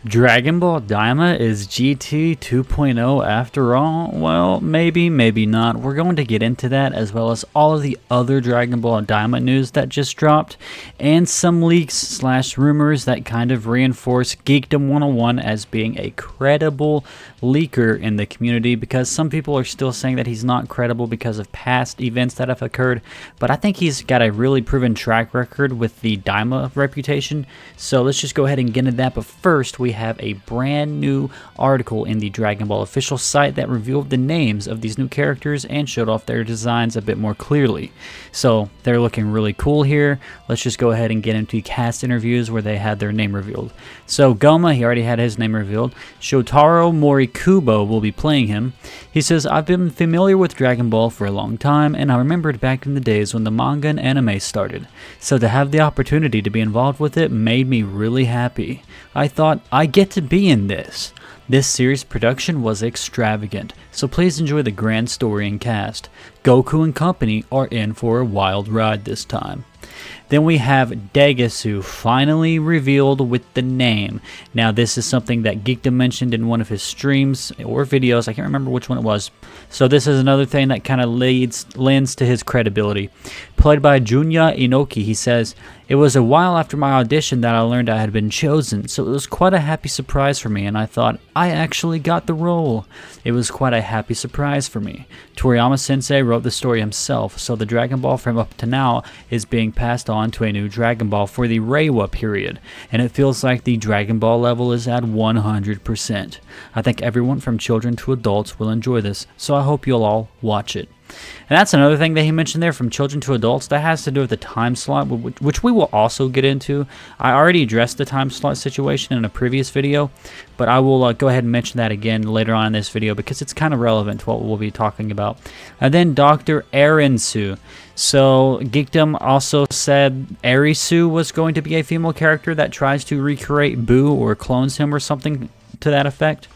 Dragon Ball Daima is GT 2.0 after all? Well, maybe, maybe not. We're going to get into that as well as all of the other Dragon Ball Daima news that just dropped and some leaks slash rumors that kind of reinforce Geekdom 101 as being a credible leaker in the community, because some people are still saying that he's not credible because of past events that have occurred, but I think he's got a really proven track record with the Daima reputation. So let's just go ahead and get into that, but first we have a brand new article in the Dragon Ball official site that revealed the names of these new characters and showed off their designs a bit more clearly. So they're looking really cool here. Let's just go ahead and get into cast interviews where they had their name revealed. So Goma, he already had his name revealed. Shotaro Morikubo will be playing him. He says, "I've been familiar with Dragon Ball for a long time, and I remembered back in the days when the manga and anime started. So to have the opportunity to be involved with it made me really happy. I thought, I get to be in this. This series production was extravagant, so please enjoy the grand story and cast. Goku and company are in for a wild ride this time." Then we have Degasu finally revealed with the name. Now this is something that Geekdom mentioned in one of his streams or videos. I can't remember which one it was. So this is another thing that kind of lends to his credibility. Played by Junya Inoki, he says, "It was a while after my audition that I learned I had been chosen, so it was quite a happy surprise for me, and I thought, I actually got the role. It was quite a happy surprise for me. Toriyama-sensei wrote the story himself, so the Dragon Ball from up to now is being passed on to a new Dragon Ball for the Reiwa period, and it feels like the Dragon Ball level is at 100%. I think everyone from children to adults will enjoy this, so I hope you'll all watch it." And that's another thing that he mentioned there, from children to adults. That has to do with the time slot, which we will also get into. I already addressed the time slot situation in a previous video, but I will go ahead and mention that again later on in this video because it's kind of relevant to what we'll be talking about. And then Dr. Erinsu. So Geekdom also said Erisu was going to be a female character that tries to recreate Boo or clones him or something to that effect.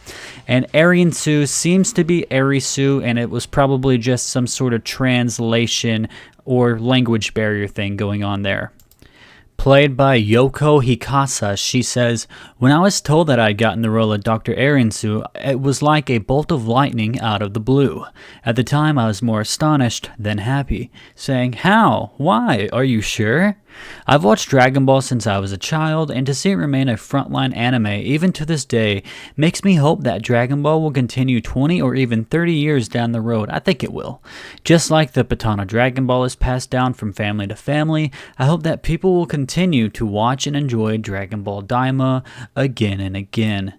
And Erinsu seems to be Erisu, and it was probably just some sort of translation or language barrier thing going on there. Played by Yoko Hikasa, she says, "When I was told that I'd gotten the role of Dr. Erinsu, it was like a bolt of lightning out of the blue. At the time, I was more astonished than happy, saying, 'How? Why? Are you sure?' I've watched Dragon Ball since I was a child, and to see it remain a frontline anime even to this day makes me hope that Dragon Ball will continue 20 or even 30 years down the road. I think it will. Just like the baton of Dragon Ball is passed down from family to family, I hope that people will continue to watch and enjoy Dragon Ball Daima again and again."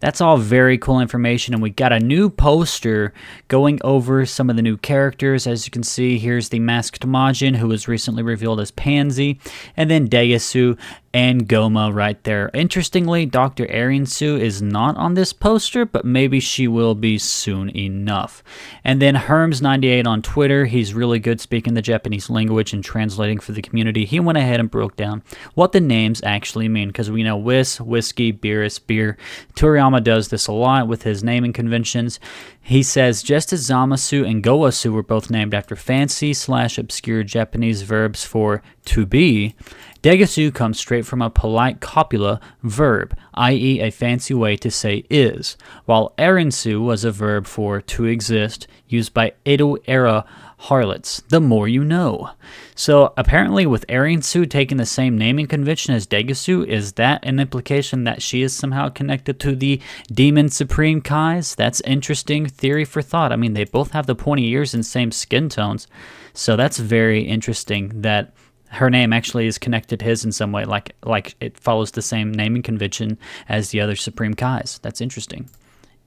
That's all very cool information, and we got a new poster going over some of the new characters. As you can see, here's the masked Majin, who was recently revealed as Pansy, and then Degasu and Goma right there. Interestingly, Dr. Erinsu is not on this poster, but maybe she will be soon enough. And then Herms98 on Twitter, he's really good speaking the Japanese language and translating for the community. He went ahead and broke down what the names actually mean, because we know whis, whiskey, beer is beer. Toriyama does this a lot with his naming conventions. He says, just as Zamasu and Gowasu were both named after fancy/obscure Japanese verbs for to be, Degasu comes straight from a polite copula verb, i.e. a fancy way to say is, while Erinsu was a verb for to exist, used by Edo-era harlots, the more you know. So apparently with Erinsu taking the same naming convention as Degasu, is that an implication that she is somehow connected to the Demon Supreme Kais? That's interesting theory for thought. I mean, they both have the pointy ears and same skin tones, so that's very interesting that her name actually is connected to his in some way, like it follows the same naming convention as the other Supreme Kais. That's interesting.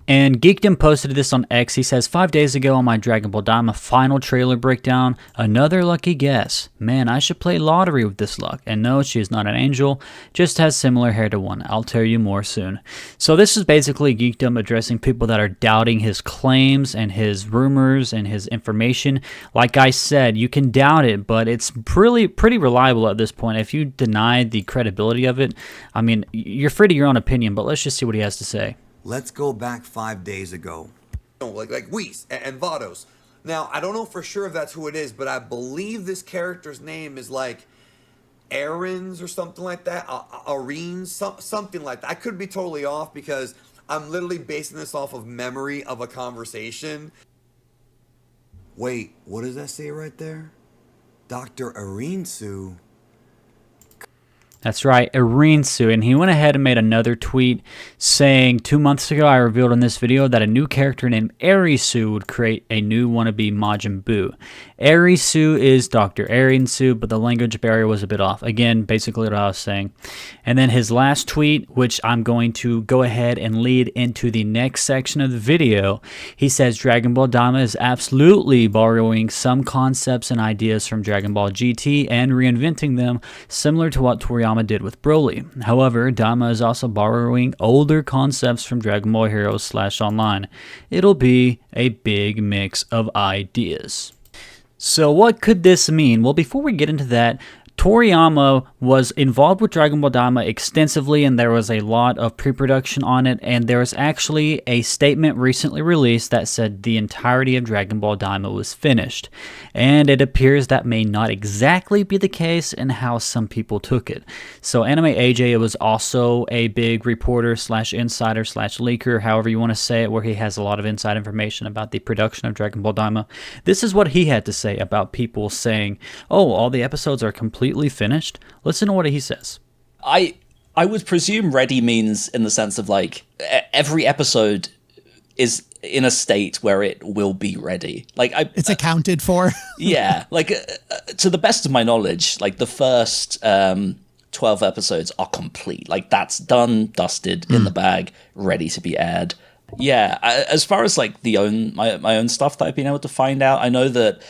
And Geekdom posted this on X. He says, 5 days ago on my Dragon Ball Daima final trailer breakdown, another lucky guess. Man, I should play lottery with this luck. And no, she is not an angel, just has similar hair to one. I'll tell you more soon. So this is basically Geekdom addressing people that are doubting his claims and his rumors and his information. Like I said, you can doubt it, but it's pretty reliable at this point. If you deny the credibility of it, I mean, you're free to your own opinion, but let's just see what he has to say. Let's go back 5 days ago. Like Whis and Vados. Now, I don't know for sure if that's who it is, but I believe this character's name is like errands or something like that, arenes, something like that. I could be totally off because I'm literally basing this off of memory of a conversation. Wait, what does that say right there? Dr. Arinsu? That's right, Irinsu, and he went ahead and made another tweet saying, 2 months ago I revealed in this video that a new character named Arisu would create a new wannabe Majin Buu. Arisu is Dr. Arinsu, but the language barrier was a bit off. Again, basically what I was saying. And then his last tweet, which I'm going to go ahead and lead into the next section of the video, he says Dragon Ball DAIMA is absolutely borrowing some concepts and ideas from Dragon Ball GT and reinventing them, similar to what Toriyama did with Broly. However, DAIMA is also borrowing older concepts from Dragon Ball Heroes / Online. It'll be a big mix of ideas. So what could this mean? Well, before we get into that, Toriyama was involved with Dragon Ball DAIMA extensively, and there was a lot of pre-production on it, and there was actually a statement recently released that said the entirety of Dragon Ball DAIMA was finished, and it appears that may not exactly be the case in how some people took it. So Anime AJ was also a big reporter / insider / leaker, however you want to say it, where he has a lot of inside information about the production of Dragon Ball DAIMA. This is what he had to say about people saying, oh, all the episodes are completely finished. Listen to what he says. I would presume ready means in the sense of like every episode is in a state where it will be ready. Like it's accounted for. Yeah, like to the best of my knowledge, like the first 12 episodes are complete. Like that's done, dusted, in the bag, ready to be aired. Yeah, as far as like my own stuff that I've been able to find out, I know that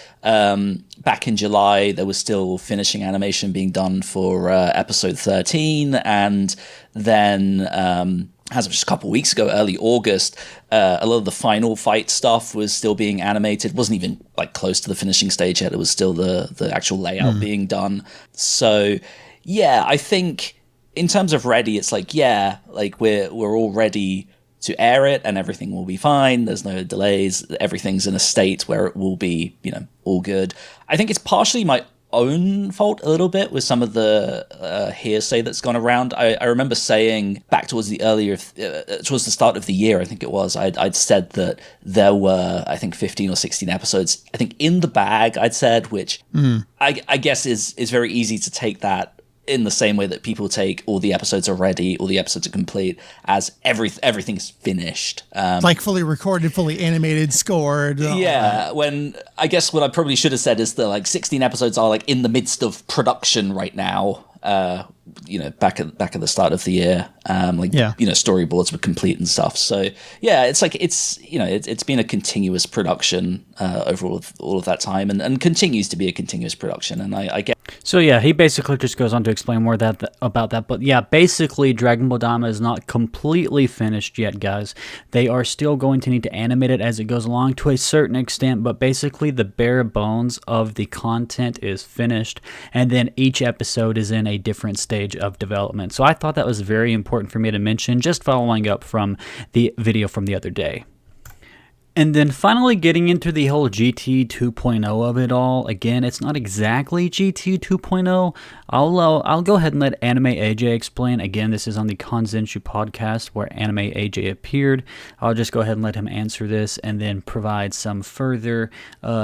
back in July there was still finishing animation being done for episode 13, and then as of just a couple of weeks ago, early August, a lot of the final fight stuff was still being animated. It wasn't even like close to the finishing stage yet. It was still the actual layout being done. So yeah, I think in terms of ready, it's like, yeah, like we're all ready to air it and everything will be fine. There's no delays. Everything's in a state where it will be, all good. I think it's partially my own fault a little bit with some of the hearsay that's gone around. I remember saying back towards towards the start of the year, I think it was, I'd said that there were, I think 15 or 16 episodes, I think in the bag, I'd said, which I guess is very easy to take that in the same way that people take all the episodes are ready, all the episodes are complete, as everything's finished. Like fully recorded, fully animated, scored. Yeah, when I guess what I probably should have said is that like 16 episodes are like in the midst of production right now. Back at the start of the year, storyboards were complete and stuff. So yeah, it's like it's been a continuous production over all of that time, and continues to be a continuous production. And I get. So yeah, he basically just goes on to explain more about that. But yeah, basically Dragon Ball DAIMA is not completely finished yet, guys. They are still going to need to animate it as it goes along to a certain extent, but basically the bare bones of the content is finished, and then each episode is in a different stage of development. So I thought that was very important for me to mention, just following up from the video from the other day. And then finally getting into the whole GT 2.0 of it all. Again, it's not exactly GT 2.0. I'll go ahead and let Anime AJ explain. Again, this is on the Kanzenshu podcast where Anime AJ appeared. I'll just go ahead and let him answer this and then provide some further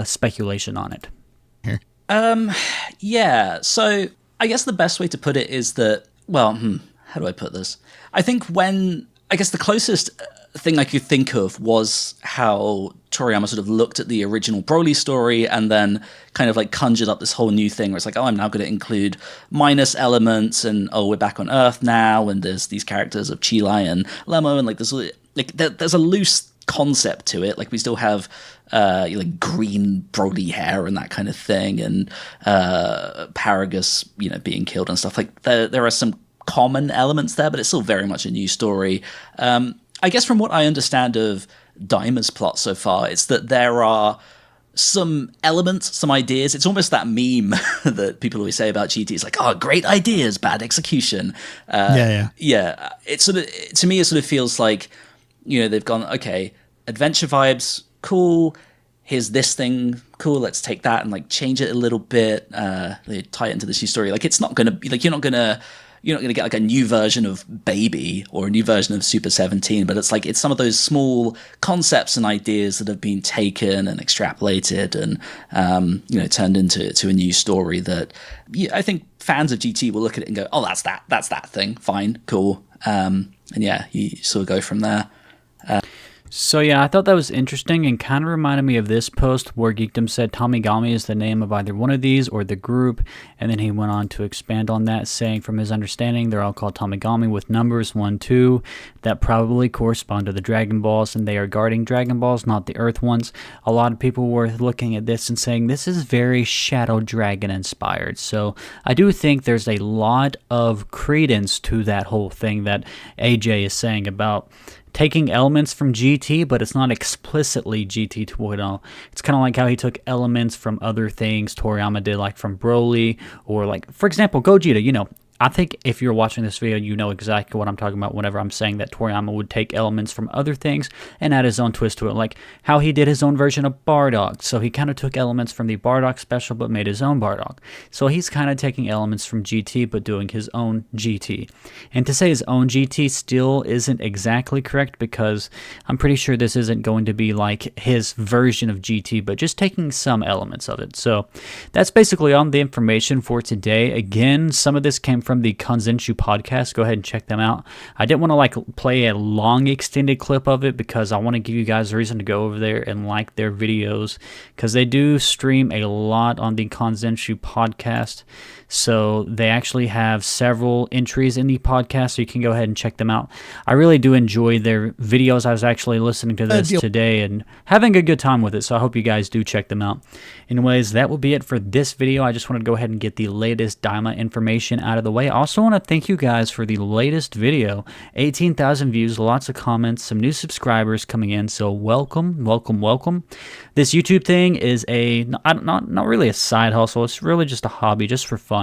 speculation on it. Yeah, so I guess the best way to put it is that, well, how do I put this? I think the closest thing I could think of was how Toriyama sort of looked at the original Broly story and then kind of like conjured up this whole new thing where it's like, oh, I'm now going to include minus elements, and oh, we're back on Earth now, and there's these characters of Chilai and Lemo, and like there's a loose concept to it. Like we still have like green Broly hair and that kind of thing, and Paragus, being killed and stuff. Like there are some common elements there, but it's still very much a new story. I guess from what I understand of DAIMA's plot so far, it's that there are some elements, some ideas. It's almost that meme that people always say about GT. It's like, oh, great ideas, bad execution. Yeah. It sort of, to me, it sort of feels like, they've gone, okay, adventure vibes, cool. Here's this thing cool, let's take that and like change it a little bit, tie it into this new story. Like, it's not gonna be like, you're not gonna get like a new version of Baby or a new version of Super 17, but it's like, it's some of those small concepts and ideas that have been taken and extrapolated and turned into a new story that I think fans of GT will look at it and go, oh, that's that thing, fine, cool. And yeah, you sort of go from there. So yeah, I thought that was interesting and kind of reminded me of this post where Geekdom said Tomigami is the name of either one of these or the group, and then he went on to expand on that, saying from his understanding they're all called Tomigami with numbers 1, 2 that probably correspond to the Dragon Balls, and they are guarding Dragon Balls, not the Earth ones. A lot of people were looking at this and saying this is very Shadow Dragon inspired, so I do think there's a lot of credence to that whole thing that AJ is saying about taking elements from GT, but it's not explicitly GT 2.0. It's kind of like how he took elements from other things Toriyama did, like from Broly, or like, for example, Gogeta, I think if you're watching this video, you know exactly what I'm talking about whenever I'm saying that Toriyama would take elements from other things and add his own twist to it, like how he did his own version of Bardock. So he kind of took elements from the Bardock special but made his own Bardock. So he's kind of taking elements from GT but doing his own GT. And to say his own GT still isn't exactly correct, because I'm pretty sure this isn't going to be like his version of GT, but just taking some elements of it. So that's basically all the information for today. Again, some of this came from the Kanzenshu podcast. Go ahead and check them out. I didn't want to like play a long extended clip of it because I want to give you guys a reason to go over there and like their videos, because they do stream a lot on the Kanzenshu podcast. So they actually have several entries in the podcast, so you can go ahead and check them out. I really do enjoy their videos. I was actually listening to this today and having a good time with it, so I hope you guys do check them out. Anyways, that will be it for this video. I just wanted to go ahead and get the latest DAIMA information out of the way. I also want to thank you guys for the latest video. 18,000 views, lots of comments, some new subscribers coming in, so welcome, welcome, welcome. This YouTube thing is not really a side hustle. It's really just a hobby, just for fun.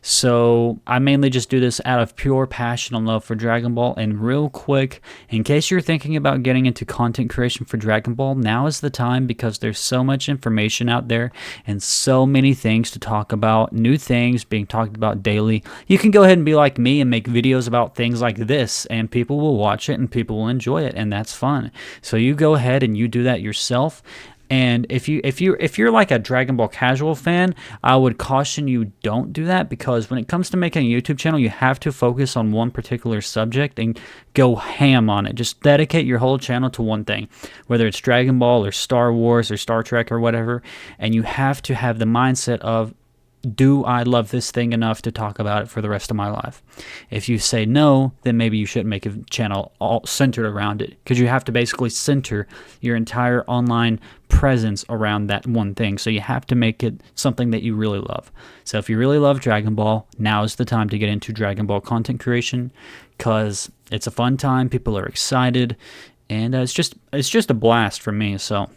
So I mainly just do this out of pure passion and love for Dragon Ball. And real quick, in case you're thinking about getting into content creation for Dragon Ball, now is the time, because there's so much information out there and so many things to talk about, new things being talked about daily. You can go ahead and be like me and make videos about things like this, and people will watch it and people will enjoy it, and that's fun. So you go ahead and you do that yourself. And if you're like a Dragon Ball casual fan, I would caution you don't do that, because when it comes to making a YouTube channel, you have to focus on one particular subject and go ham on it. Just dedicate your whole channel to one thing, whether it's Dragon Ball or Star Wars or Star Trek or whatever, and you have to have the mindset of, do I love this thing enough to talk about it for the rest of my life? If you say no, then maybe you shouldn't make a channel all centered around it, because you have to basically center your entire online presence around that one thing. So you have to make it something that you really love. So if you really love Dragon Ball, now is the time to get into Dragon Ball content creation, because it's a fun time, people are excited, and it's just a blast for me. So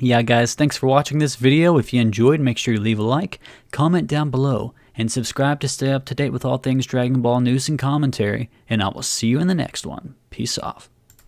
yeah, guys, thanks for watching this video. If you enjoyed, make sure you leave a like, comment down below, and subscribe to stay up to date with all things Dragon Ball news and commentary, and I will see you in the next one. Peace off.